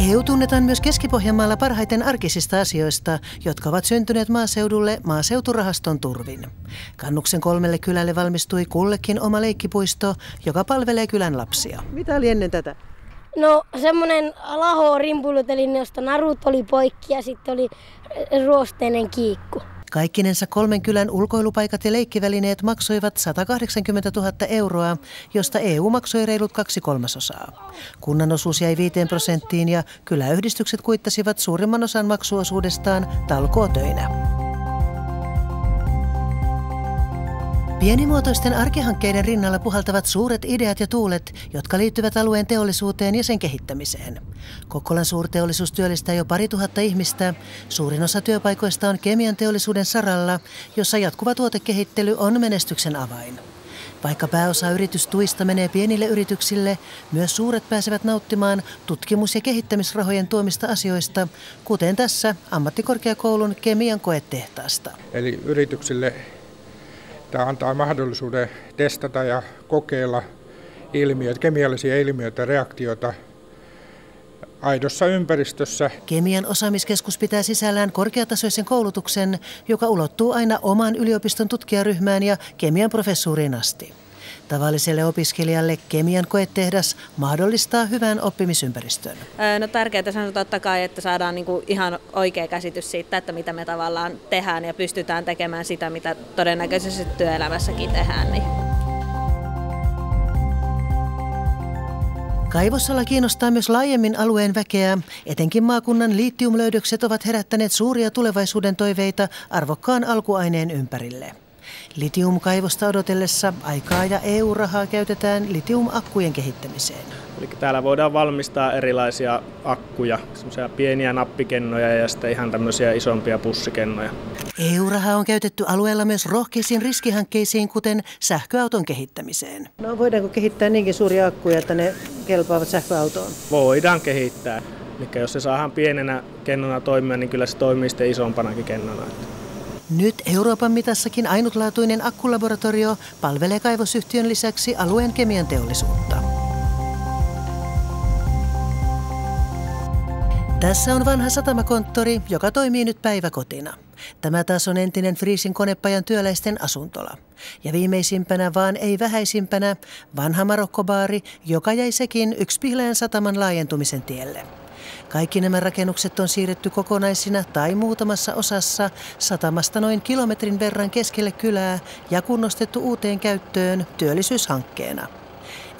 EU tunnetaan myös Keski-Pohjanmaalla parhaiten arkisista asioista, jotka ovat syntyneet maaseudulle maaseuturahaston turvin. Kannuksen 3 kylälle valmistui kullekin oma leikkipuisto, joka palvelee kylän lapsia. Mitä oli ennen tätä? No semmoinen laho rimpuilutelin, josta narut oli poikki ja sitten oli ruosteinen kiikku. Kaikkinensa 3 kylän ulkoilupaikat ja leikkivälineet maksoivat 180 000 €, josta EU maksoi reilut 2/3. Kunnan osuus jäi 5% ja kyläyhdistykset kuittasivat suurimman osan maksuosuudestaan talkootöinä. Pienimuotoisten arkihankkeiden rinnalla puhaltavat suuret ideat ja tuulet, jotka liittyvät alueen teollisuuteen ja sen kehittämiseen. Kokkolan suurteollisuus työllistää jo 2000 ihmistä. Suurin osa työpaikoista on kemian teollisuuden saralla, jossa jatkuva tuotekehittely on menestyksen avain. Vaikka pääosa yritystuista menee pienille yrityksille, myös suuret pääsevät nauttimaan tutkimus- ja kehittämisrahojen tuomista asioista, kuten tässä ammattikorkeakoulun kemian koetehtaasta. Eli yrityksille tämä antaa mahdollisuuden testata ja kokeilla kemiallisia ilmiöitä ja reaktioita aidossa ympäristössä. Kemian osaamiskeskus pitää sisällään korkeatasoisen koulutuksen, joka ulottuu aina oman yliopiston tutkijaryhmään ja kemian professuuriin asti. Tavalliselle opiskelijalle kemian koetehdas mahdollistaa hyvän oppimisympäristön. No tärkeää on totta kai, että saadaan ihan oikea käsitys siitä, että mitä me tavallaan tehdään ja pystytään tekemään sitä, mitä todennäköisesti työelämässäkin tehdään. Kaivosala kiinnostaa myös laajemmin alueen väkeä. Etenkin maakunnan litiumlöydökset ovat herättäneet suuria tulevaisuuden toiveita arvokkaan alkuaineen ympärille. Litiumkaivosta odotellessa aikaa ja EU-rahaa käytetään litiumakkujen kehittämiseen. Eli täällä voidaan valmistaa erilaisia akkuja, semmoisia pieniä nappikennoja ja sitten ihan tämmöisiä isompia pussikennoja. EU-rahaa on käytetty alueella myös rohkeisiin riskihankkeisiin, kuten sähköauton kehittämiseen. No voidaanko kehittää niinkin suuria akkuja, että ne kelpaavat sähköautoon? Voidaan kehittää. Eli jos se saadaan pienenä kennona toimia, niin kyllä se toimii sitten isompanakin kennona. Nyt Euroopan mitassakin ainutlaatuinen akkulaboratorio palvelee kaivosyhtiön lisäksi alueen kemian teollisuutta. Tässä on vanha satamakonttori, joka toimii nyt päiväkotina. Tämä taas on entinen Friisin konepajan työläisten asuntola. Ja viimeisimpänä, vaan ei vähäisimpänä, vanha marokkobaari, joka jäi sekin Yksipihlään sataman laajentumisen tielle. Kaikki nämä rakennukset on siirretty kokonaisina tai muutamassa osassa satamasta noin kilometrin verran keskelle kylää ja kunnostettu uuteen käyttöön työllisyyshankkeena.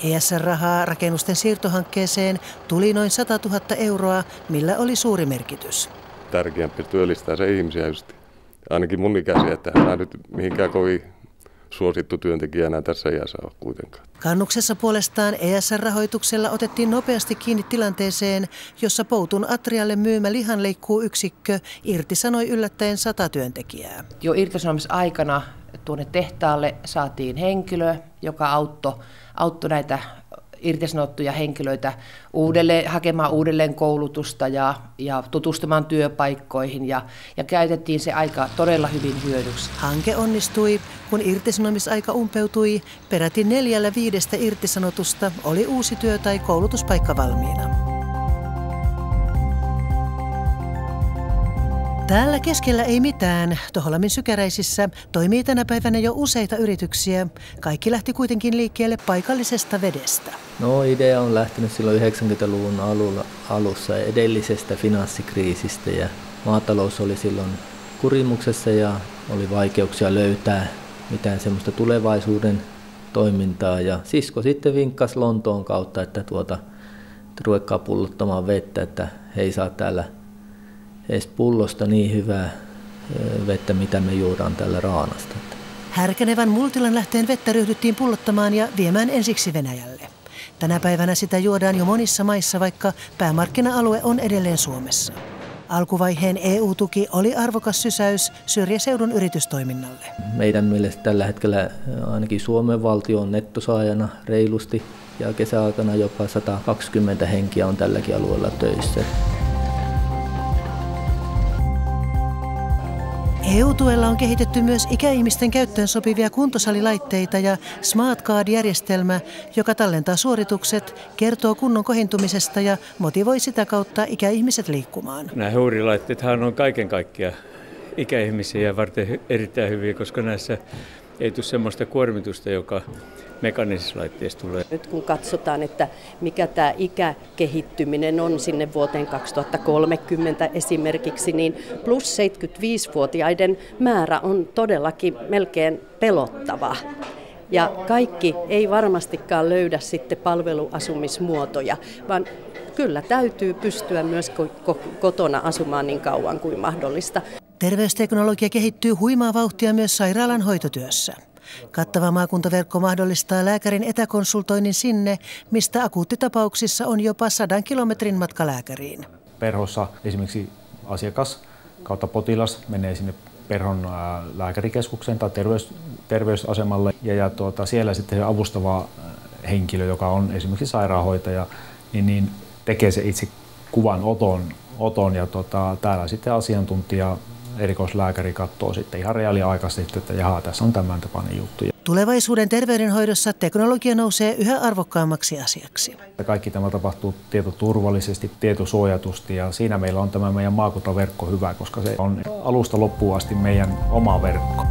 ESR-rahaa rakennusten siirtohankkeeseen tuli noin 100 000 €, millä oli suuri merkitys. Tärkeämpi työllistää se ihmisiä just. Ainakin mun ikäisiä, että hän nyt mihinkään kovin suosittu työntekijä enää tässä iässä ole kuitenkaan. Kannuksessa puolestaan ESR-rahoituksella otettiin nopeasti kiinni tilanteeseen, jossa Poutun Atrialle myymä lihanleikkuuyksikkö irtisanoi yllättäen 100 työntekijää. Jo irtisanomisaikana tuonne tehtaalle saatiin henkilö, joka auttoi näitä irtisanottuja henkilöitä hakemaan uudelleen koulutusta ja tutustumaan työpaikkoihin ja käytettiin se aika todella hyvin hyödyksi. Hanke onnistui, kun irtisanomisaika umpeutui, peräti 4/5 irtisanotusta oli uusi työ tai koulutuspaikka valmiina. Täällä keskellä ei mitään. Toholamin Sykäräisissä toimii tänä päivänä jo useita yrityksiä. Kaikki lähti kuitenkin liikkeelle paikallisesta vedestä. No idea on lähtenyt silloin 90-luvun alussa edellisestä finanssikriisistä ja maatalous oli silloin kurimuksessa ja oli vaikeuksia löytää mitään semmoista tulevaisuuden toimintaa. Ja sisko sitten vinkkasi Lontoon kautta, että ruvekaa pullottamaan vettä, että he ei saa täällä edes pullosta niin hyvää vettä, mitä me juodaan täällä Raanasta. Härkänevän Multilan lähteen vettä ryhdyttiin pullottamaan ja viemään ensiksi Venäjälle. Tänä päivänä sitä juodaan jo monissa maissa, vaikka päämarkkina-alue on edelleen Suomessa. Alkuvaiheen EU-tuki oli arvokas sysäys syrjäseudun yritystoiminnalle. Meidän mielestä tällä hetkellä ainakin Suomen valtio on nettosaajana reilusti ja kesäaikana jopa 120 henkiä on tälläkin alueella töissä. EU-tuella on kehitetty myös ikäihmisten käyttöön sopivia kuntosalilaitteita ja Smart Card-järjestelmä, joka tallentaa suoritukset, kertoo kunnon kohentumisesta ja motivoi sitä kautta ikäihmiset liikkumaan. Nämä heurilaitteethan on kaiken kaikkiaan ikäihmisiä varten erittäin hyviä, koska näissä ei tule sellaista kuormitusta, joka mekaanisissa laitteissa tulee. Nyt kun katsotaan, että mikä tämä ikäkehittyminen on sinne vuoteen 2030 esimerkiksi, niin plus 75-vuotiaiden määrä on todellakin melkein pelottava. Ja kaikki ei varmastikaan löydä sitten palveluasumismuotoja, vaan kyllä täytyy pystyä myös kotona asumaan niin kauan kuin mahdollista. Terveysteknologia kehittyy huimaa vauhtia myös sairaalan hoitotyössä. Kattava maakuntaverkko mahdollistaa lääkärin etäkonsultoinnin sinne, mistä akuuttitapauksissa on jopa 100 kilometrin matka lääkäriin. Perhossa esimerkiksi asiakas kautta potilas menee sinne perhon lääkärikeskukseen tai terveysasemalle ja siellä sitten se avustava henkilö, joka on esimerkiksi sairaanhoitaja, niin tekee se itse kuvan oton ja täällä sitten asiantuntija erikoislääkäri katsoo sitten ihan reaaliaikaisesti, että jaha, tässä on tämän tapainen juttu. Tulevaisuuden terveydenhoidossa teknologia nousee yhä arvokkaammaksi asiaksi. Kaikki tämä tapahtuu tietoturvallisesti, tietosuojatusti ja siinä meillä on tämä meidän maakuntaverkko hyvä, koska se on alusta loppuun asti meidän oma verkko.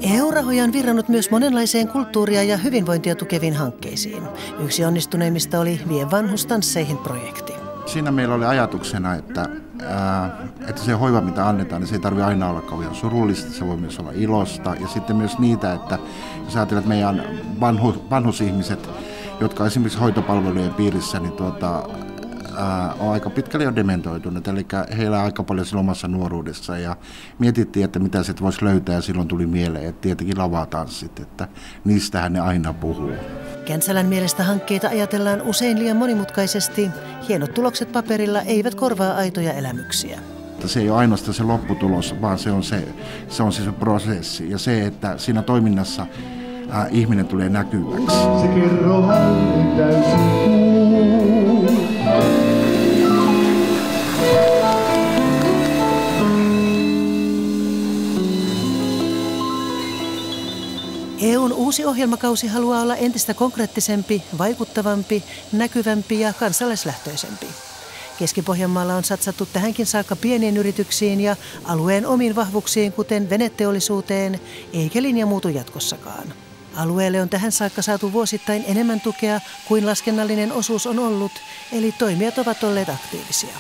EU-rahoja on virrannut myös monenlaiseen kulttuuria ja hyvinvointia tukeviin hankkeisiin. Yksi onnistuneimmista oli Vie vanhus tansseihin -projekti. Siinä meillä oli ajatuksena, että se hoiva, mitä annetaan, niin se ei tarvitse aina olla kauhean surullista, se voi myös olla ilosta. Ja sitten myös niitä, että jos ajatellaan, että meidän vanhusihmiset, jotka on esimerkiksi hoitopalvelujen piirissä, niin on aika pitkälle jo dementoituneet, eli heillä on aika paljon silloin omassa nuoruudessa ja mietittiin, että mitä se voisi löytää ja silloin tuli mieleen, että tietenkin lavatanssit, että niistähän ne aina puhuu. Käntsälän mielestä hankkeita ajatellaan usein liian monimutkaisesti. Hienot tulokset paperilla eivät korvaa aitoja elämyksiä. Se ei ole ainoastaan se lopputulos, vaan se on se prosessi ja se, että siinä toiminnassa ihminen tulee näkyväksi. Se kerro hänen täysin EUn uusi ohjelmakausi haluaa olla entistä konkreettisempi, vaikuttavampi, näkyvämpi ja kansalaislähtöisempi. Keski-Pohjanmaalla on satsattu tähänkin saakka pieniin yrityksiin ja alueen omiin vahvuuksiin, kuten veneteollisuuteen, eikä linja muutu jatkossakaan. Alueelle on tähän saakka saatu vuosittain enemmän tukea kuin laskennallinen osuus on ollut, eli toimijat ovat olleet aktiivisia.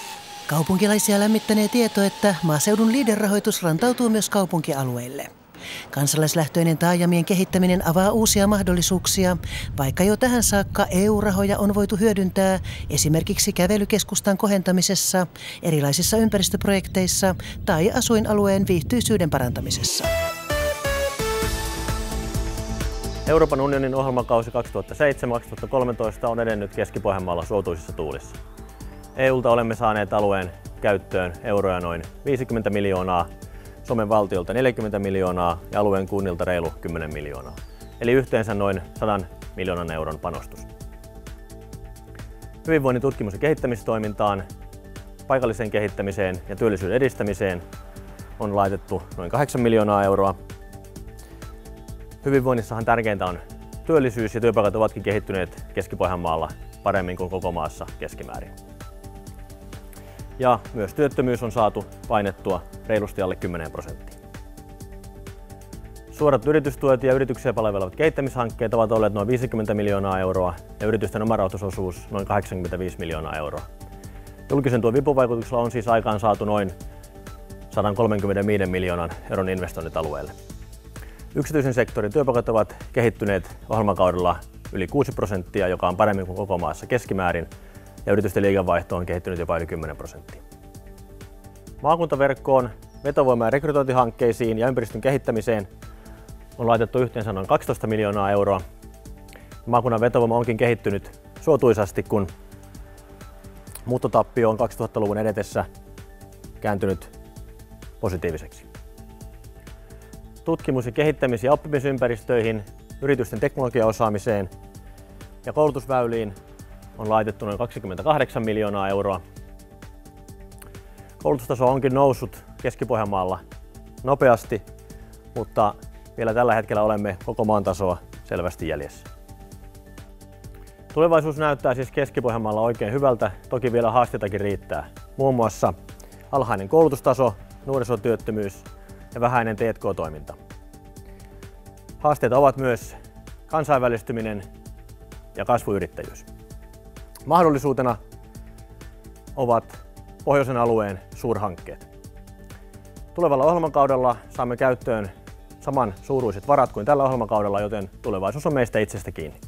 Kaupunkilaisia lämmittänee tieto, että maaseudun LEADER-rahoitus rantautuu myös kaupunkialueille. Kansalaislähtöinen taajamien kehittäminen avaa uusia mahdollisuuksia, vaikka jo tähän saakka EU-rahoja on voitu hyödyntää esimerkiksi kävelykeskustan kohentamisessa, erilaisissa ympäristöprojekteissa tai asuinalueen viihtyisyyden parantamisessa. Euroopan unionin ohjelmakausi 2007-2013 on edennyt Keski-Pohjanmaalla suotuisissa tuulissa. EUlta olemme saaneet alueen käyttöön euroja noin 50 miljoonaa, Suomen valtiolta 40 miljoonaa ja alueen kunnilta reilu 10 miljoonaa. Eli yhteensä noin 100 miljoonan euron panostus. Hyvinvoinnin tutkimus- ja kehittämistoimintaan, paikalliseen kehittämiseen ja työllisyyden edistämiseen on laitettu noin 8 miljoonaa euroa. Hyvinvoinnissahan tärkeintä on työllisyys ja työpaikat ovatkin kehittyneet Keski-Pohjanmaalla paremmin kuin koko maassa keskimäärin. Ja myös työttömyys on saatu painettua reilusti alle 10%. Suorat yritystuet ja yrityksiä palvelevat kehittämishankkeet ovat olleet noin 50 miljoonaa euroa ja yritysten omarahoitusosuus noin 85 miljoonaa euroa. Julkisen tuen vipuvaikutuksella on siis aikaan saatu noin 135 miljoonan euron investoinnit alueelle. Yksityisen sektorin työpaikat ovat kehittyneet ohjelmakaudella yli 6%, joka on paremmin kuin koko maassa keskimäärin, ja yritysten liikevaihto on kehittynyt jopa yli 10%. Maakuntaverkkoon, vetovoima- ja rekrytointihankkeisiin ja ympäristön kehittämiseen on laitettu yhteensä noin 12 miljoonaa euroa. Maakunnan vetovoima onkin kehittynyt suotuisasti, kun muuttotappio on 2000-luvun edetessä kääntynyt positiiviseksi. Tutkimus- ja kehittämis- ja oppimisympäristöihin yritysten teknologiaosaamiseen ja koulutusväyliin on laitettu noin 28 miljoonaa euroa. Koulutustaso onkin noussut Keski-Pohjanmaalla nopeasti, mutta vielä tällä hetkellä olemme koko maan tasoa selvästi jäljessä. Tulevaisuus näyttää siis Keski-Pohjanmaalla oikein hyvältä, toki vielä haasteitakin riittää. Muun muassa alhainen koulutustaso, nuorisotyöttömyys ja vähäinen T&K-toiminta. Haasteita ovat myös kansainvälistyminen ja kasvuyrittäjyys. Mahdollisuutena ovat pohjoisen alueen suurhankkeet. Tulevalla ohjelmakaudella saamme käyttöön saman suuruiset varat kuin tällä ohjelmakaudella, joten tulevaisuus on meistä itsestä kiinni.